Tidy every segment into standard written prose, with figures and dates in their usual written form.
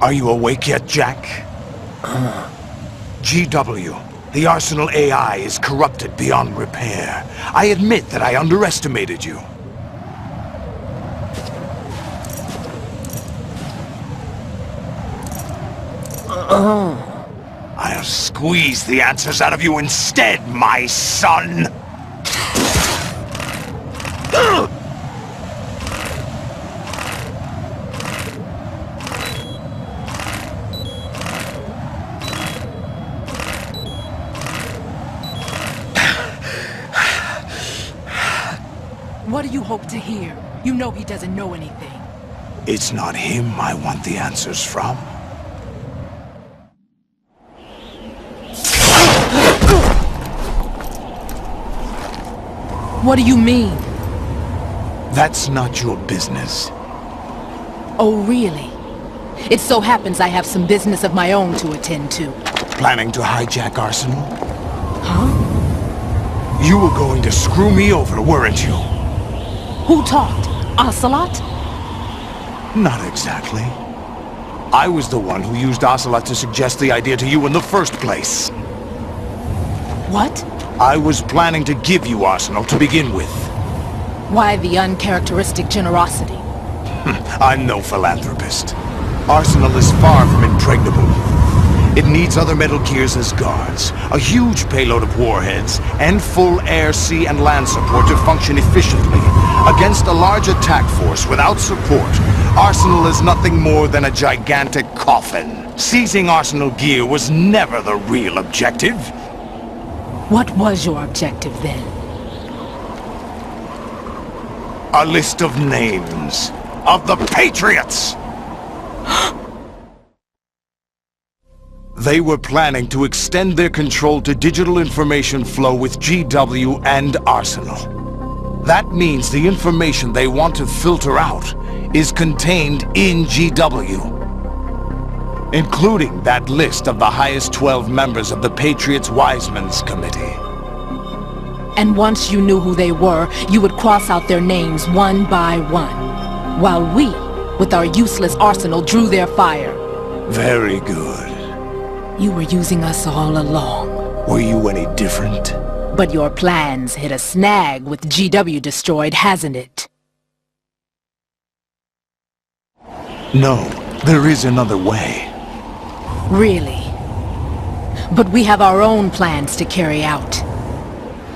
Are you awake yet, Jack? GW, the Arsenal AI is corrupted beyond repair. I admit that I underestimated you. I'll squeeze the answers out of you instead, my son! What do you hope to hear? You know he doesn't know anything. It's not him I want the answers from. What do you mean? That's not your business. Oh, really? It so happens I have some business of my own to attend to. Planning to hijack Arsenal? Huh? You were going to screw me over, weren't you? Who talked? Ocelot? Not exactly. I was the one who used Ocelot to suggest the idea to you in the first place. What? I was planning to give you Arsenal to begin with. Why the uncharacteristic generosity? I'm no philanthropist. Arsenal is far from impregnable. It needs other Metal Gears as guards, a huge payload of warheads, and full air, sea, and land support to function efficiently. Against a large attack force without support, Arsenal is nothing more than a gigantic coffin. Seizing Arsenal gear was never the real objective. What was your objective then? A list of names of the Patriots! They were planning to extend their control to digital information flow with GW and Arsenal. That means the information they want to filter out is contained in GW, including that list of the highest 12 members of the Patriots Wiseman's Committee. And once you knew who they were, you would cross out their names one by one, while we, with our useless arsenal, drew their fire. Very good. You were using us all along. Were you any different? But your plans hit a snag with GW destroyed, hasn't it? No, there is another way. Really? But we have our own plans to carry out.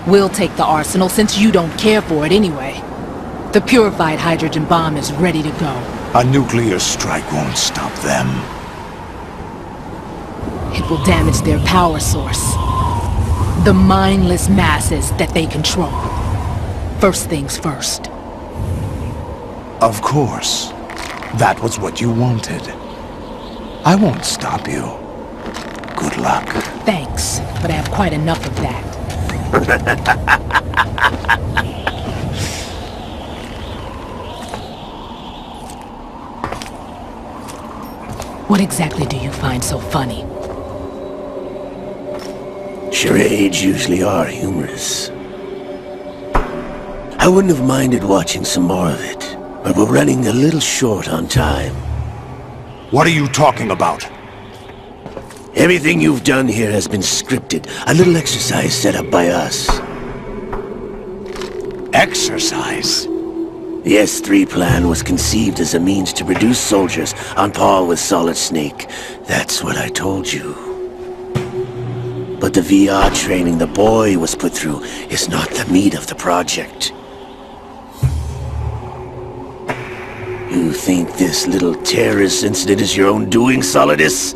We'll take the arsenal since you don't care for it anyway. The purified hydrogen bomb is ready to go. A nuclear strike won't stop them. It will damage their power source. The mindless masses that they control. First things first. Of course. That was what you wanted. I won't stop you. Good luck. Thanks, but I have quite enough of that. What exactly do you find so funny? Charades usually are humorous. I wouldn't have minded watching some more of it, but we're running a little short on time. What are you talking about? Everything you've done here has been scripted. A little exercise set up by us. Exercise? The S3 plan was conceived as a means to reduce soldiers on par with Solid Snake. That's what I told you. But the VR training the boy was put through is not the meat of the project. You think this little terrorist incident is your own doing, Solidus?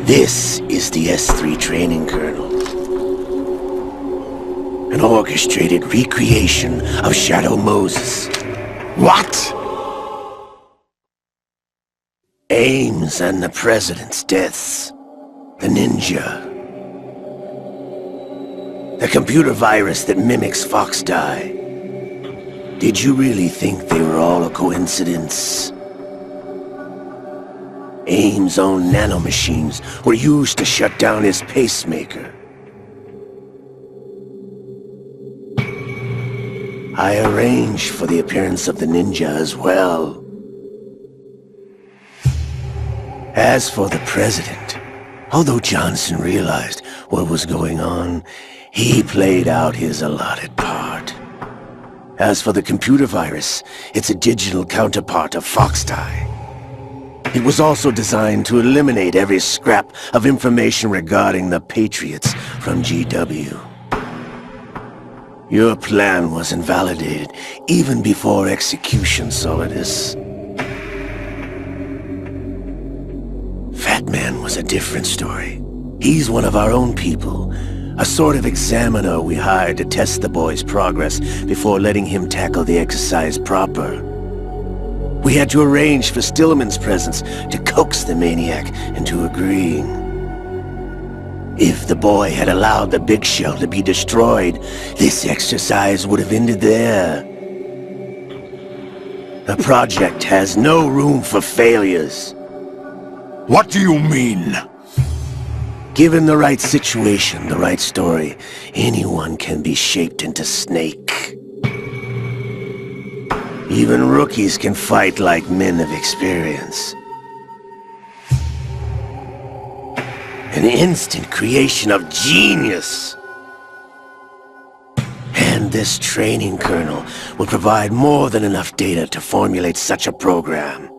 This is the S3 training kernel. An orchestrated recreation of Shadow Moses. What? Ames and the President's deaths. The Ninja. The computer virus that mimics Foxdie. Did you really think they were all a coincidence? Ames' own nanomachines were used to shut down his pacemaker. I arranged for the appearance of the Ninja as well. As for the president, although Johnson realized what was going on, he played out his allotted part. As for the computer virus, it's a digital counterpart of Foxdie. It was also designed to eliminate every scrap of information regarding the Patriots from GW. Your plan was invalidated even before execution, Solidus. Fat Man was a different story. He's one of our own people, a sort of examiner we hired to test the boy's progress before letting him tackle the exercise proper. We had to arrange for Stillman's presence to coax the maniac into agreeing. If the boy had allowed the big shell to be destroyed, this exercise would have ended there. The project has no room for failures. What do you mean? Given the right situation, the right story, anyone can be shaped into Snake. Even rookies can fight like men of experience. An instant creation of genius! And this training kernel will provide more than enough data to formulate such a program.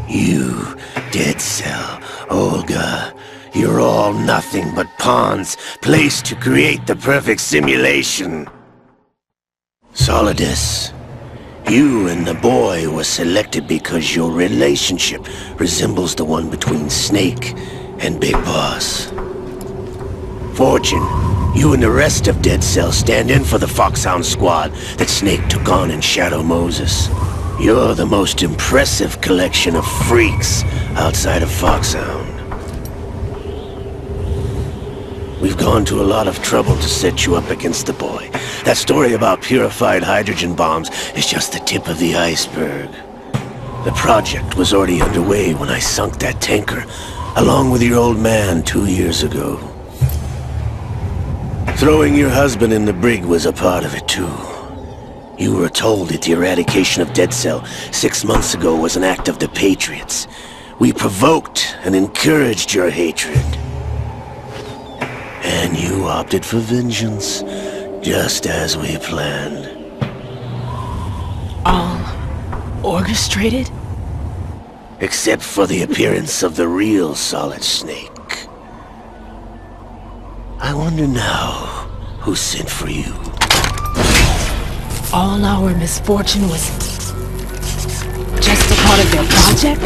You, Dead Cell, Olga, you're all nothing but pawns placed to create the perfect simulation. Solidus, you and the boy were selected because your relationship resembles the one between Snake and Big Boss. Fortune, you and the rest of Dead Cell stand in for the Foxhound squad that Snake took on in Shadow Moses. You're the most impressive collection of freaks outside of Foxhound. We've gone to a lot of trouble to set you up against the boy. That story about purified hydrogen bombs is just the tip of the iceberg. The project was already underway when I sunk that tanker, along with your old man 2 years ago. Throwing your husband in the brig was a part of it too. You were told that the eradication of Dead Cell 6 months ago was an act of the Patriots. We provoked and encouraged your hatred. And you opted for vengeance, just as we planned. All orchestrated? Except for the appearance of the real Solid Snake. I wonder now who sent for you. All our misfortune was just a part of their project?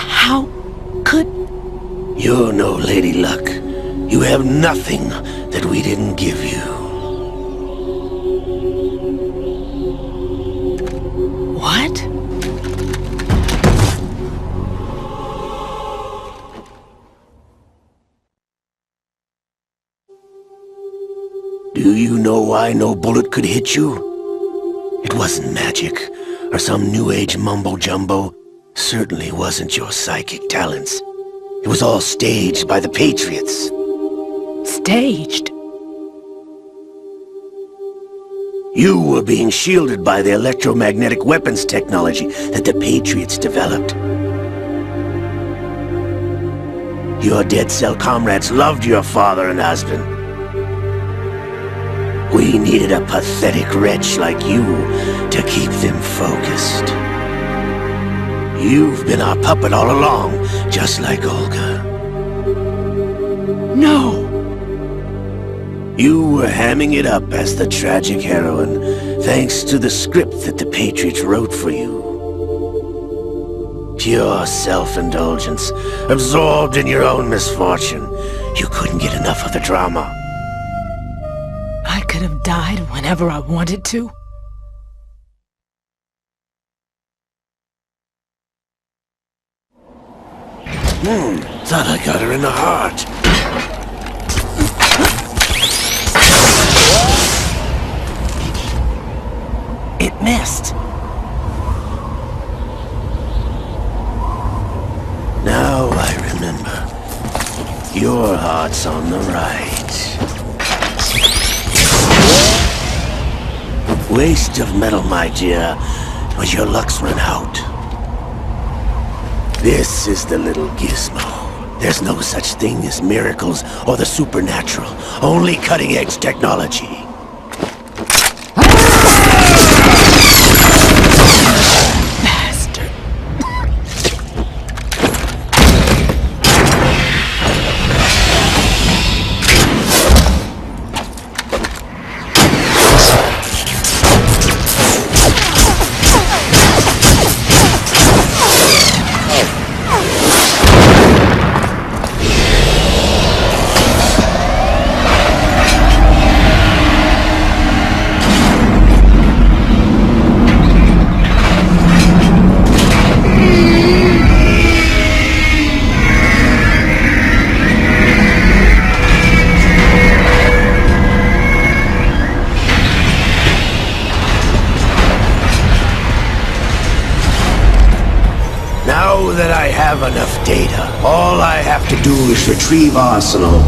How could... You're no Lady Luck. You have nothing that we didn't give you. What? Do you know why no bullet could hit you? It wasn't magic, or some new age mumbo-jumbo. Certainly wasn't your psychic talents. It was all staged by the Patriots. Staged? You were being shielded by the electromagnetic weapons technology that the Patriots developed. Your Dead Cell comrades loved your father and husband. We needed a pathetic wretch like you to keep them focused. You've been our puppet all along, just like Olga. No! You were hamming it up as the tragic heroine, thanks to the script that the Patriots wrote for you. Pure self-indulgence, absorbed in your own misfortune. You couldn't get enough of the drama. I could have died whenever I wanted to. Thought I got her in the heart. It missed. Your heart's on the right. Waste of metal, my dear, but your luck's run out. This is the little gizmo. There's no such thing as miracles or the supernatural, only cutting-edge technology. Bastard. Now that I have enough data, all I have to do is retrieve Arsenal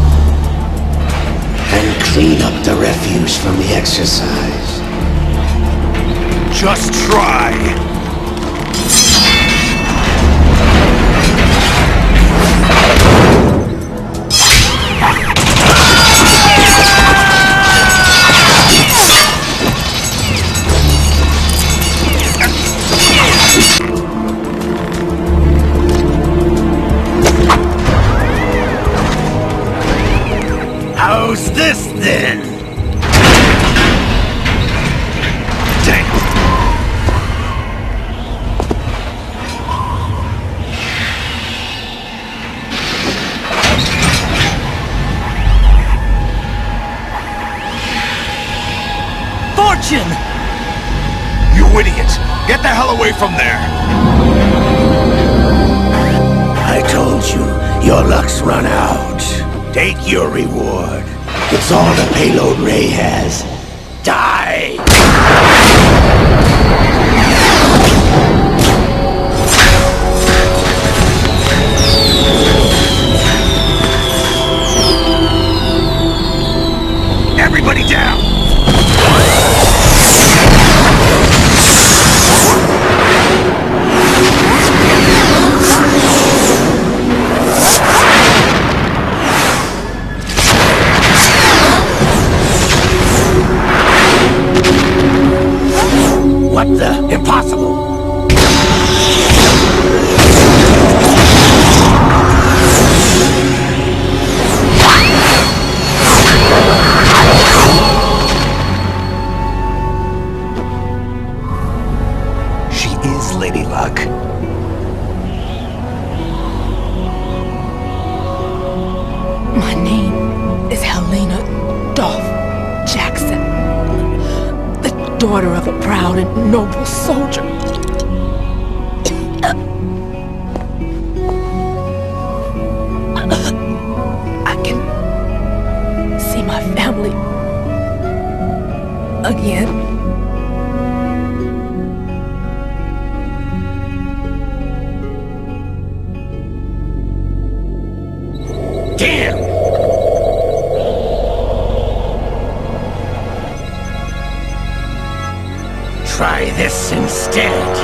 and clean up the refuse from the exercise. Just try. How's this then? Damn. Fortune! You idiot! Get the hell away from there! I told you, your luck's run out. Take your reward. It's all the payload Ray has. Die! Everybody down! What the? Impossible! She is Lady Luck. My name is Helena Dolph Jackson, the daughter of a proud and noble soldier. I can see my family again. Damn! Try this instead.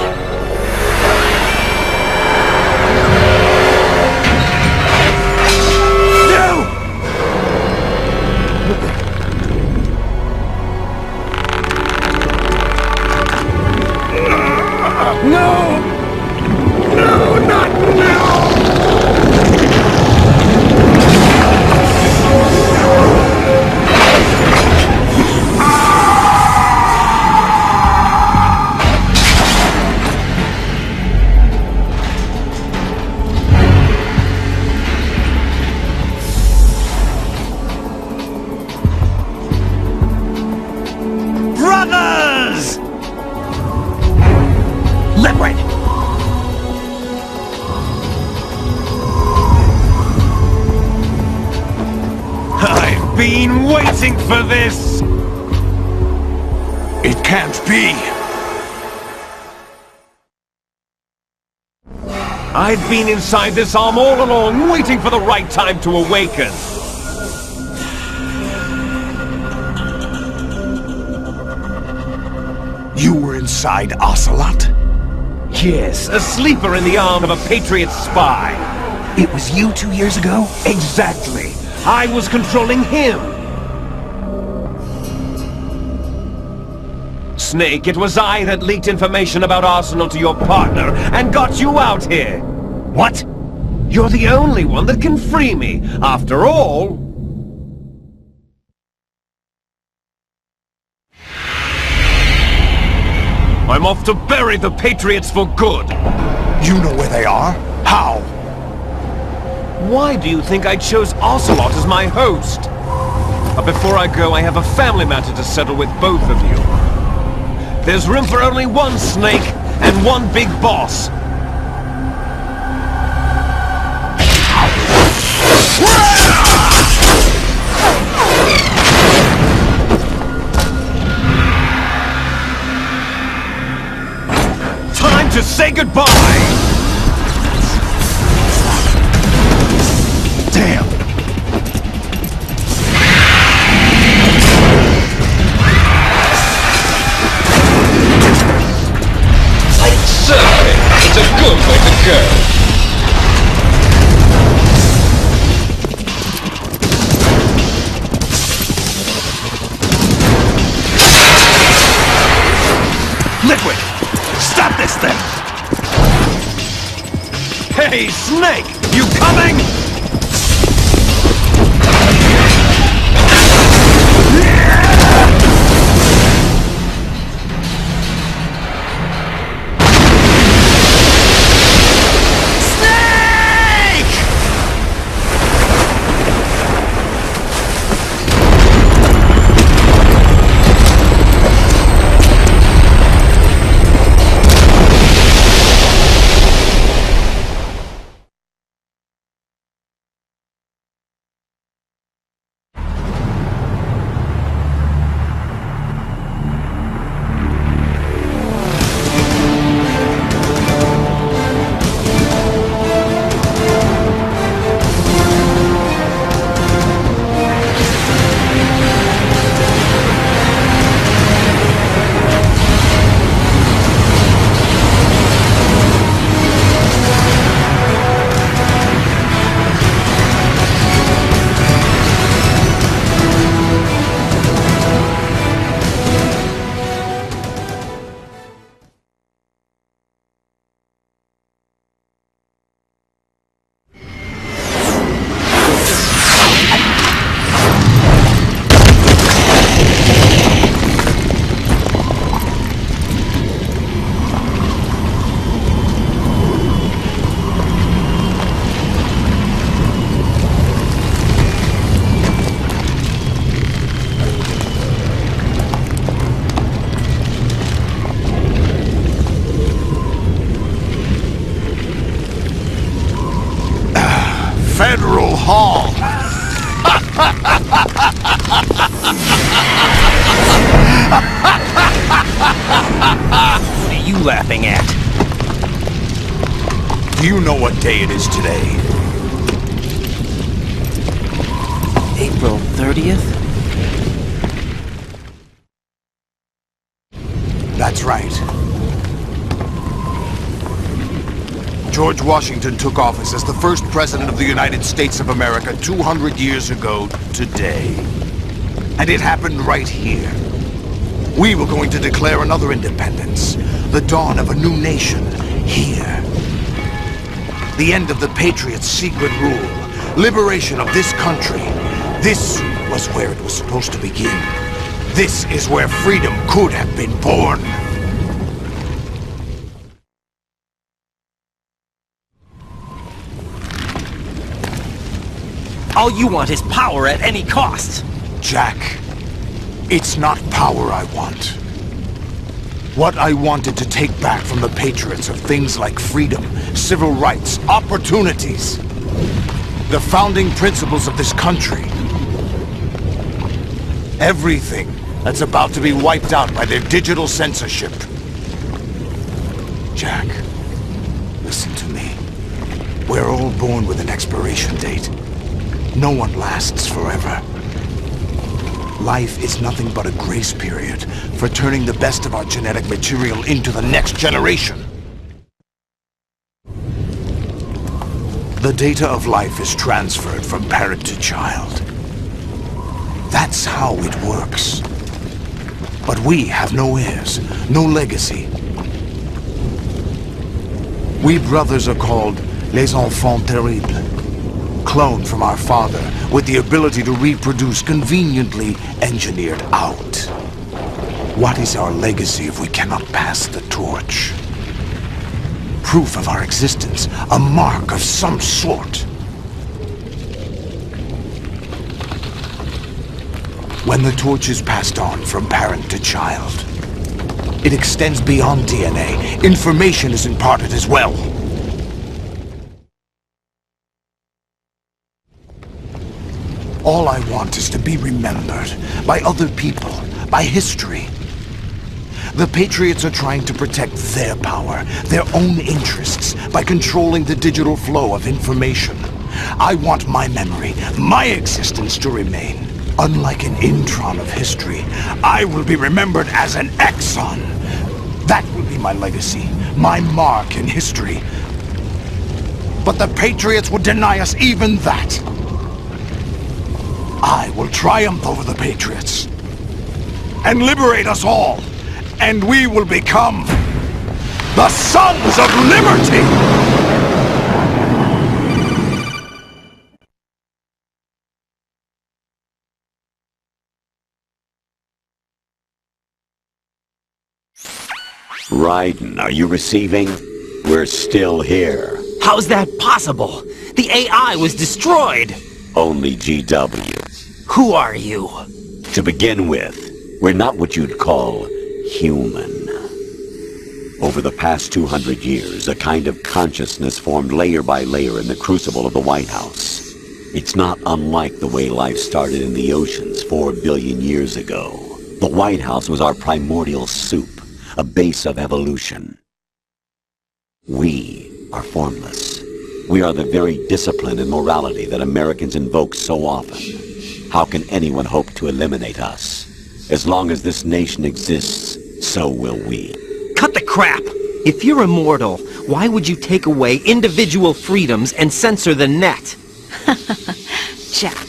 No! No, not now! Brothers! Liquid! I've been waiting for this! It can't be! I've been inside this arm all along, waiting for the right time to awaken. You were inside Ocelot? Yes, a sleeper in the arm of a Patriot spy. It was you 2 years ago? Exactly. I was controlling him. Snake, it was I that leaked information about Arsenal to your partner and got you out here. What? You're the only one that can free me. After all... I'm off to bury the Patriots for good. You know where they are? How? Why do you think I chose Ocelot as my host? But before I go, I have a family matter to settle with both of you. There's room for only one Snake and one big boss. Time to say goodbye! Damn! Certainly, it's a good way to go. Liquid! Stop this thing! Hey, Snake! You coming? Federal Hall! What are you laughing at? Do you know what day it is today? April 30th? That's right. George Washington took office as the first president of the United States of America 200 years ago today. And it happened right here. We were going to declare another independence. The dawn of a new nation. Here. The end of the Patriots' secret rule. Liberation of this country. This was where it was supposed to begin. This is where freedom could have been born. All you want is power at any cost! Jack, it's not power I want. What I wanted to take back from the Patriots are things like freedom, civil rights, opportunities. The founding principles of this country. Everything that's about to be wiped out by their digital censorship. Jack, listen to me. We're all born with an expiration date. No one lasts forever. Life is nothing but a grace period for turning the best of our genetic material into the next generation. The data of life is transferred from parent to child. That's how it works. But we have no heirs, no legacy. We brothers are called les enfants terribles. Cloned from our father, with the ability to reproduce conveniently engineered out. What is our legacy if we cannot pass the torch? Proof of our existence, a mark of some sort. When the torch is passed on from parent to child, it extends beyond DNA. Information is imparted as well. All I want is to be remembered by other people, by history. The Patriots are trying to protect their power, their own interests, by controlling the digital flow of information. I want my memory, my existence to remain. Unlike an intron of history, I will be remembered as an exon. That will be my legacy, my mark in history. But the Patriots would deny us even that. I will triumph over the Patriots and liberate us all, and we will become the Sons of Liberty! Raiden, are you receiving? We're still here. How's that possible? The AI was destroyed! Only GW. Who are you? To begin with, we're not what you'd call human. Over the past 200 years, a kind of consciousness formed layer by layer in the crucible of the White House. It's not unlike the way life started in the oceans 4 billion years ago. The White House was our primordial soup, a base of evolution. We are formless. We are the very discipline and morality that Americans invoke so often. How can anyone hope to eliminate us? As long as this nation exists, so will we. Cut the crap! If you're immortal, why would you take away individual freedoms and censor the net? Jack,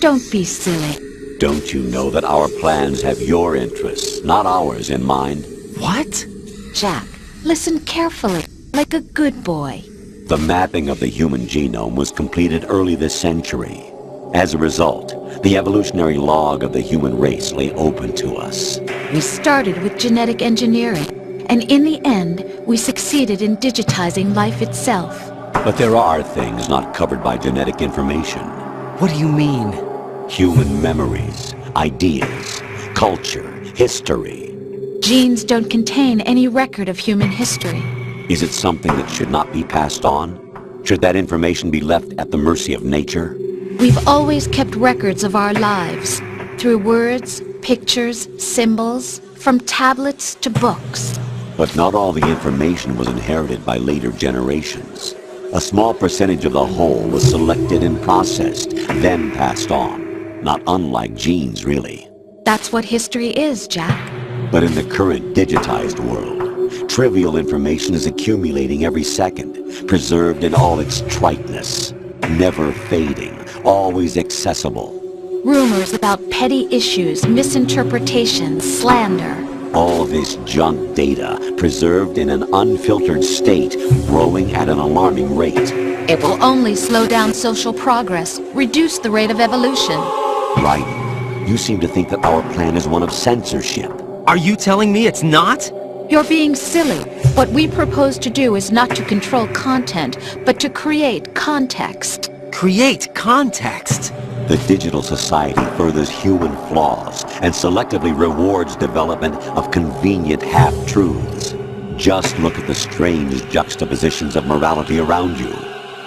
don't be silly. Don't you know that our plans have your interests, not ours, in mind? What? Jack, listen carefully, like a good boy. The mapping of the human genome was completed early this century. As a result, the evolutionary log of the human race lay open to us. We started with genetic engineering, and in the end, we succeeded in digitizing life itself. But there are things not covered by genetic information. What do you mean? Human memories, ideas, culture, history. Genes don't contain any record of human history. Is it something that should not be passed on? Should that information be left at the mercy of nature? We've always kept records of our lives, through words, pictures, symbols, from tablets to books. But not all the information was inherited by later generations. A small percentage of the whole was selected and processed, then passed on. Not unlike genes, really. That's what history is, Jack. But in the current digitized world, trivial information is accumulating every second, preserved in all its triteness, never fading, always accessible. Rumors about petty issues, misinterpretations, slander. All this junk data, preserved in an unfiltered state, growing at an alarming rate. It will only slow down social progress, reduce the rate of evolution. Right. You seem to think that our plan is one of censorship. Are you telling me it's not? You're being silly. What we propose to do is not to control content, but to create context. Create context? The digital society furthers human flaws and selectively rewards development of convenient half-truths. Just look at the strange juxtapositions of morality around you.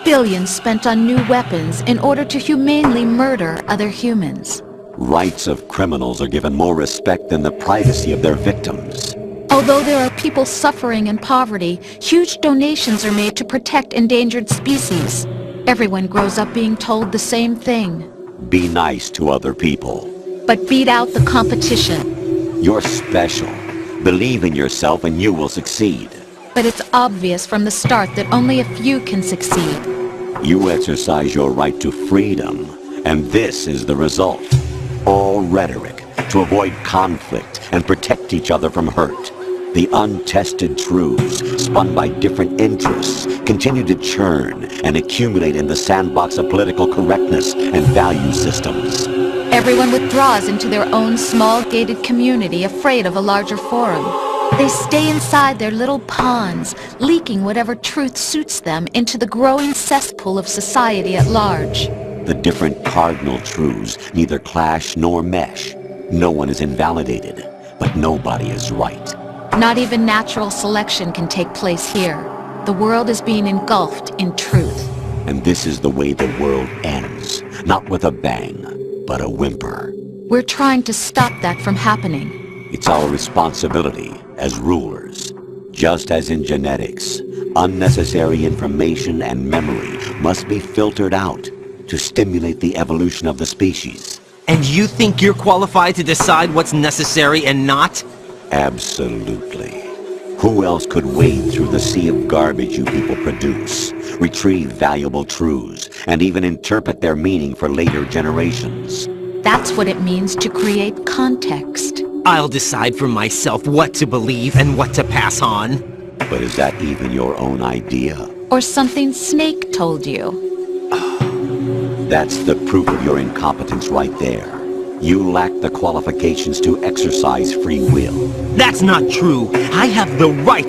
Billions spent on new weapons in order to humanely murder other humans. Rights of criminals are given more respect than the privacy of their victims. Although there are people suffering in poverty, huge donations are made to protect endangered species. Everyone grows up being told the same thing. Be nice to other people. But beat out the competition. You're special. Believe in yourself and you will succeed. But it's obvious from the start that only a few can succeed. You exercise your right to freedom, and this is the result. All rhetoric to avoid conflict and protect each other from hurt. The untested truths, spun by different interests, continue to churn and accumulate in the sandbox of political correctness and value systems. Everyone withdraws into their own small gated community, afraid of a larger forum. They stay inside their little ponds, leaking whatever truth suits them into the growing cesspool of society at large. The different cardinal truths neither clash nor mesh. No one is invalidated, but nobody is right. Not even natural selection can take place here. The world is being engulfed in truth. And this is the way the world ends. Not with a bang, but a whimper. We're trying to stop that from happening. It's our responsibility as rulers. Just as in genetics, unnecessary information and memory must be filtered out to stimulate the evolution of the species. And you think you're qualified to decide what's necessary and not? Absolutely. Who else could wade through the sea of garbage you people produce, retrieve valuable truths, and even interpret their meaning for later generations? That's what it means to create context. I'll decide for myself what to believe and what to pass on. But is that even your own idea? Or something Snake told you? That's the proof of your incompetence right there. You lack the qualifications to exercise free will. That's not true. I have the right.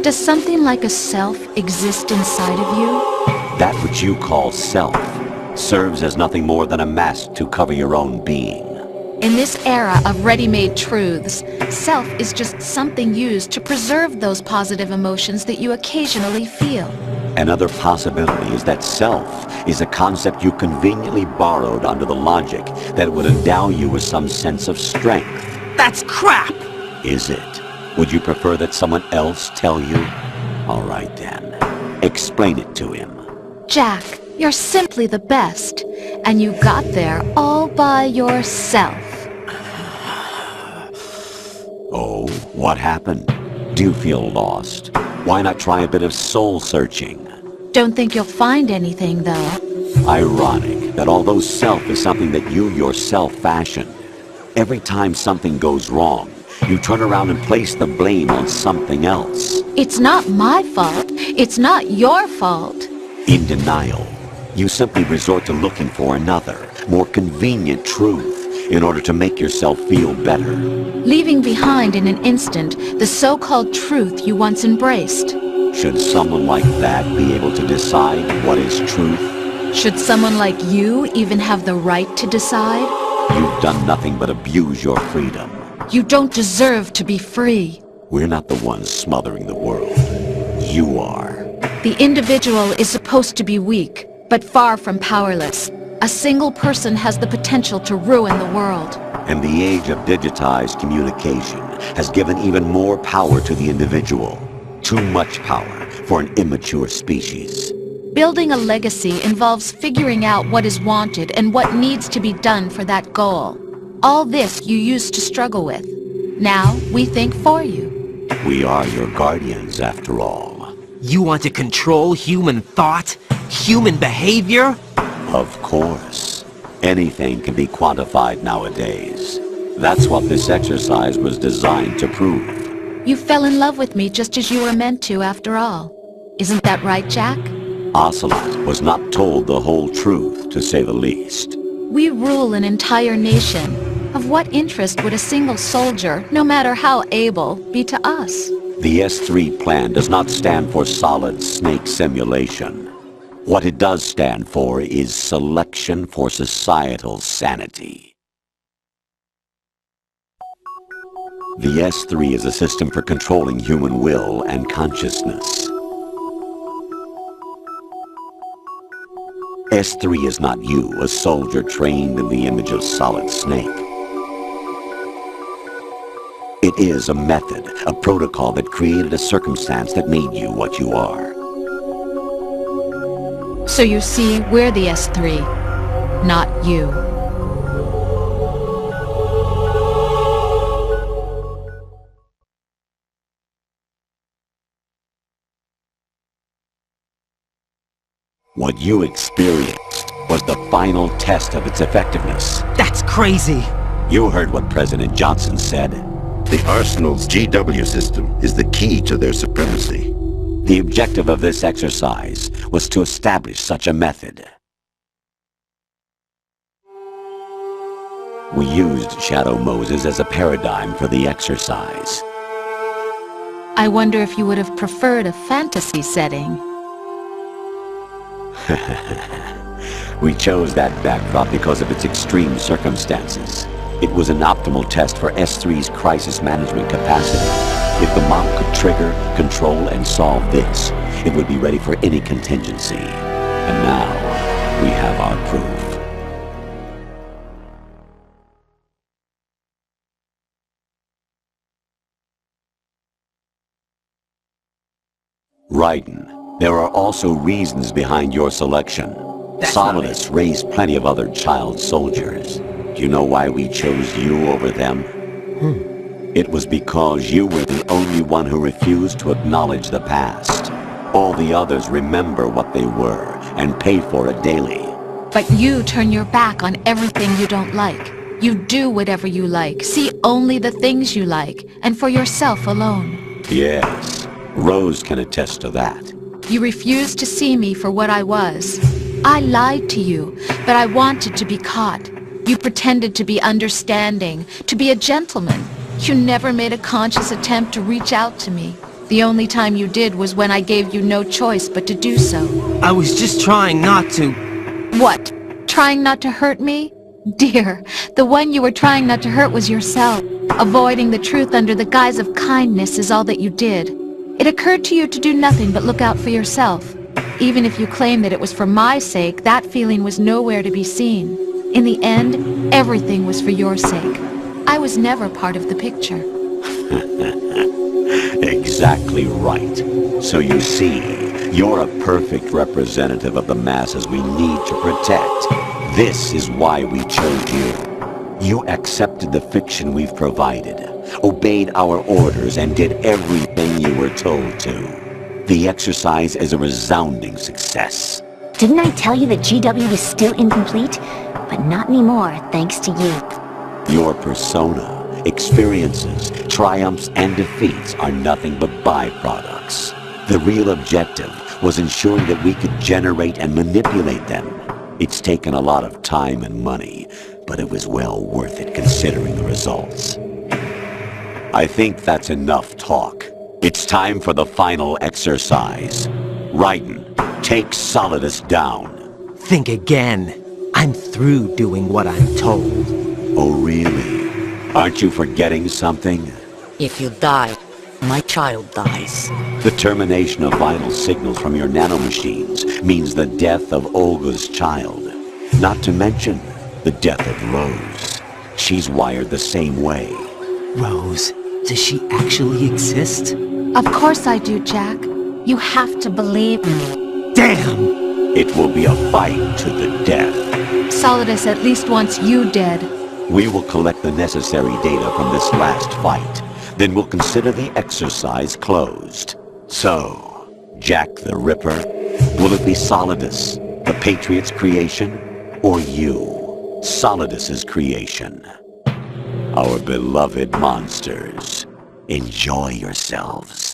Does something like a self exist inside of you? That which you call self serves as nothing more than a mask to cover your own being. In this era of ready-made truths, self is just something used to preserve those positive emotions that you occasionally feel. Another possibility is that self is a concept you conveniently borrowed under the logic that it would endow you with some sense of strength. That's crap! Is it? Would you prefer that someone else tell you? All right then. Explain it to him. Jack, you're simply the best, and you got there all by yourself. Oh, what happened? Do you feel lost? Why not try a bit of soul-searching? Don't think you'll find anything, though. Ironic that although self is something that you yourself fashioned, every time something goes wrong, you turn around and place the blame on something else. It's not my fault. It's not your fault. In denial, you simply resort to looking for another, more convenient truth in order to make yourself feel better. Leaving behind in an instant the so-called truth you once embraced. Should someone like that be able to decide what is truth? Should someone like you even have the right to decide? You've done nothing but abuse your freedom. You don't deserve to be free. We're not the ones smothering the world. You are. The individual is supposed to be weak, but far from powerless. A single person has the potential to ruin the world. And the age of digitized communication has given even more power to the individual. Too much power for an immature species. Building a legacy involves figuring out what is wanted and what needs to be done for that goal. All this you used to struggle with. Now, we think for you. We are your guardians, after all. You want to control human thought? Human behavior? Of course. Anything can be quantified nowadays. That's what this exercise was designed to prove. You fell in love with me just as you were meant to, after all. Isn't that right, Jack? Ocelot was not told the whole truth, to say the least. We rule an entire nation. Of what interest would a single soldier, no matter how able, be to us? The S3 plan does not stand for solid snake simulation. What it does stand for is selection for societal sanity. The S3 is a system for controlling human will and consciousness. S3 is not you, a soldier trained in the image of Solid Snake. It It is a method, a protocol that created a circumstance that made you what you are. So you see, we're the S3, not you. What you experienced was the final test of its effectiveness. That's crazy! You heard what President Johnson said. The Arsenal's GW system is the key to their supremacy. The objective of this exercise was to establish such a method. We used Shadow Moses as a paradigm for the exercise. I wonder if you would have preferred a fantasy setting. We chose that backdrop because of its extreme circumstances. It was an optimal test for S3's crisis management capacity. If the mob could trigger, control, and solve this, it would be ready for any contingency. And now, we have our proof. Raiden, there are also reasons behind your selection. Solidus raised plenty of other child soldiers. Do you know why we chose you over them? It was because you were the only one who refused to acknowledge the past. All the others remember what they were and pay for it daily. But you turn your back on everything you don't like. You do whatever you like, see only the things you like, and for yourself alone. Yes, Rose can attest to that. You refused to see me for what I was. I lied to you, but I wanted to be caught. You pretended to be understanding, to be a gentleman. You never made a conscious attempt to reach out to me. The only time you did was when I gave you no choice but to do so. I was just trying not to... What? Trying not to hurt me? Dear, the one you were trying not to hurt was yourself. Avoiding the truth under the guise of kindness is all that you did. It occurred to you to do nothing but look out for yourself. Even if you claim that it was for my sake, that feeling was nowhere to be seen. In the end, everything was for your sake. I was never part of the picture. Exactly right. So you see, you're a perfect representative of the masses we need to protect. This is why we chose you. You accepted the fiction we've provided, obeyed our orders, and did everything you were told to. The exercise is a resounding success. Didn't I tell you that GW was still incomplete? But not anymore, thanks to you. Your persona, experiences, triumphs, and defeats are nothing but byproducts. The real objective was ensuring that we could generate and manipulate them. It's taken a lot of time and money, but it was well worth it considering the results. I think that's enough talk. It's time for the final exercise. Raiden, take Solidus down. Think again. I'm through doing what I'm told. Oh, really? Aren't you forgetting something? If you die, my child dies. The termination of vital signals from your nanomachines means the death of Olga's child. Not to mention the death of Rose. She's wired the same way. Rose, does she actually exist? Of course I do, Jack. You have to believe me. Damn! It will be a fight to the death. Solidus at least wants you dead. We will collect the necessary data from this last fight. Then we'll consider the exercise closed. So, Jack the Ripper, will it be Solidus, the Patriot's creation, or you, Solidus's creation? Our beloved monsters, enjoy yourselves.